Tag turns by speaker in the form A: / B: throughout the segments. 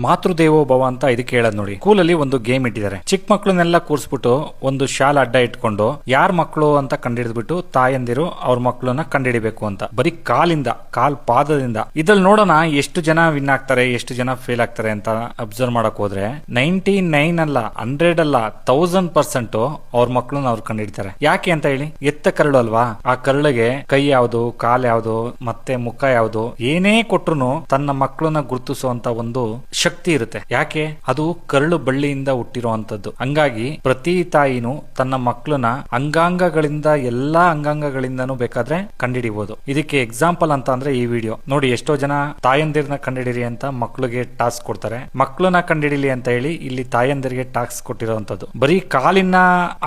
A: ಮಾತೃದೇವೋಭವ ಅಂತ ಇದಕ್ಕೆ ಹೇಳದ್ ನೋಡಿ. ಸ್ಕೂಲಲ್ಲಿ ಒಂದು ಗೇಮ್ ಇಟ್ಟಿದ್ದಾರೆ. ಚಿಕ್ಕ ಮಕ್ಳನ್ನೆಲ್ಲ ಕೂರ್ಸ್ಬಿಟ್ಟು ಒಂದು ಶಾಲ್ ಅಡ್ಡ ಇಟ್ಕೊಂಡು ಯಾರ್ ಮಕ್ಕಳು ಅಂತ ಕಂಡಿಡಿದ್ಬಿಟ್ಟು ತಾಯಂದಿರು ಅವ್ರ ಮಕ್ಕಳನ್ನ ಕಂಡಿಡಿಬೇಕು ಅಂತ ಬರೀ ಕಾಲ್ ಪಾದದಿಂದ. ಇದ್ರಲ್ಲಿ ನೋಡೋಣ ಎಷ್ಟು ಜನ ವಿನ್ ಆಗ್ತಾರೆ, ಎಷ್ಟು ಜನ ಫೇಲ್ ಆಗ್ತಾರೆ ಅಂತ ಅಬ್ಸರ್ವ್ ಮಾಡಕ್ ಹೋದ್ರೆ 99 ಅಲ್ಲ 100 ಅಲ್ಲ 1000% ಅವ್ರ ಮಕ್ಕಳನ್ನ ಅವ್ರು ಕಂಡಿಡ್ತಾರೆ. ಯಾಕೆ ಅಂತ ಹೇಳಿ, ಎತ್ತ ಕರಳು ಅಲ್ವಾ, ಆ ಕರಳಿಗೆ ಕೈ ಯಾವ್ದು, ಕಾಲ್ ಯಾವ್ದು, ಮತ್ತೆ ಮುಖ ಯಾವ್ದು, ಏನೇ ಕೊಟ್ರು ತನ್ನ ಮಕ್ಕಳನ್ನ ಗುರುತಿಸುವಂತ ಒಂದು ಶಕ್ತಿ ಇರುತ್ತೆ. ಯಾಕೆ, ಅದು ಕರಳು ಬಳ್ಳಿಯಿಂದ ಹುಟ್ಟಿರುವಂತದ್ದು. ಹಂಗಾಗಿ ಪ್ರತಿ ತಾಯಿನೂ ತನ್ನ ಮಕ್ಕಳನ್ನ ಅಂಗಾಂಗಗಳಿಂದ ಎಲ್ಲಾ ಅಂಗಾಂಗಗಳಿಂದನೂ ಬೇಕಾದ್ರೆ ಕಂಡಿಡಿಬಹುದು. ಇದಕ್ಕೆ ಎಕ್ಸಾಂಪಲ್ ಅಂತ ಅಂದ್ರೆ ಈ ವಿಡಿಯೋ ನೋಡಿ. ಎಷ್ಟೋ ಜನ ತಾಯಂದಿರ್ನ ಕಂಡಿಡಿರಿ ಅಂತ ಮಕ್ಕಳಿಗೆ ಟಾಸ್ಕ್ ಕೊಡ್ತಾರೆ, ಮಕ್ಕಳನ್ನ ಕಂಡಿಡಿಲಿ ಅಂತ ಹೇಳಿ ಇಲ್ಲಿ ತಾಯಂದಿರಿಗೆ ಟಾಸ್ಕ್ ಕೊಟ್ಟಿರುವಂತದ್ದು. ಬರೀ ಕಾಲಿನ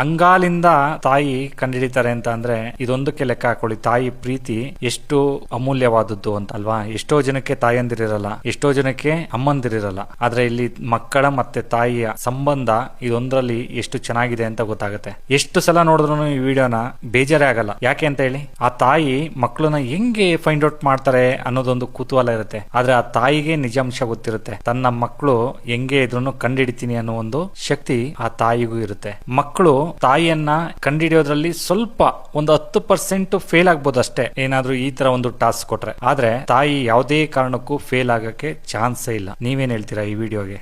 A: ಅಂಗಾಲಿಂದ ತಾಯಿ ಕಂಡಿಡಿತಾರೆ ಅಂತ ಅಂದ್ರೆ ಇದೊಂದಕ್ಕೆ ಲೆಕ್ಕ ಹಾಕೊಳ್ಳಿ, ತಾಯಿ ಪ್ರೀತಿ ಎಷ್ಟು ಅಮೂಲ್ಯವಾದದ್ದು ಅಂತ ಅಲ್ವಾ. ಎಷ್ಟೋ ಜನಕ್ಕೆ ತಾಯಂದಿರಿರಲ್ಲ, ಎಷ್ಟೋ ಜನಕ್ಕೆ ಅಮ್ಮಂದಿರಿರಲ್ಲ, ಆದ್ರೆ ಇಲ್ಲಿ ಮಕ್ಕಳ ಮತ್ತೆ ತಾಯಿಯ ಸಂಬಂಧ ಇದೊಂದರಲ್ಲಿ ಎಷ್ಟು ಚೆನ್ನಾಗಿದೆ ಅಂತ ಗೊತ್ತಾಗುತ್ತೆ. ಎಷ್ಟು ಸಲ ನೋಡಿದ್ರು ಈ ವಿಡಿಯೋನ ಬೇಜಾರೇ ಆಗಲ್ಲ. ಯಾಕೆ ಅಂತ ಹೇಳಿ, ಆ ತಾಯಿ ಮಕ್ಕಳನ್ನ ಹೆಂಗೆ ಫೈಂಡ್ ಔಟ್ ಮಾಡ್ತಾರೆ ಅನ್ನೋದೊಂದು ಕುತೂಹಲ ಇರುತ್ತೆ. ಆದ್ರೆ ಆ ತಾಯಿಗೆ ನಿಜಾಂಶ ಗೊತ್ತಿರುತ್ತೆ, ತನ್ನ ಮಕ್ಕಳು ಹೆಂಗೆ ಇದ್ರೂ ಕಂಡಿಡಿತೀನಿ ಅನ್ನೋ ಒಂದು ಶಕ್ತಿ ಆ ತಾಯಿಗೂ ಇರುತ್ತೆ. ಮಕ್ಕಳು ತಾಯಿಯನ್ನ ಕಂಡಿಡಿಯೋದ್ರಲ್ಲಿ ಸ್ವಲ್ಪ ಒಂದು 10% ಫೇಲ್ ಆಗ್ಬೋದು ಅಷ್ಟೇ, ಏನಾದ್ರೂ ಈ ತರ ಒಂದು ಟಾಸ್ಕ್ ಕೊಟ್ರೆ. ಆದ್ರೆ ತಾಯಿ ಯಾವುದೇ ಕಾರಣಕ್ಕೂ ಫೇಲ್ ಆಗಕ್ಕೆ ಚಾನ್ಸೇ ಇಲ್ಲ. ನೀವೇನ್ ಹೇಳ್ತೀರಾ ಈ ವಿಡಿಯೋಗೆ?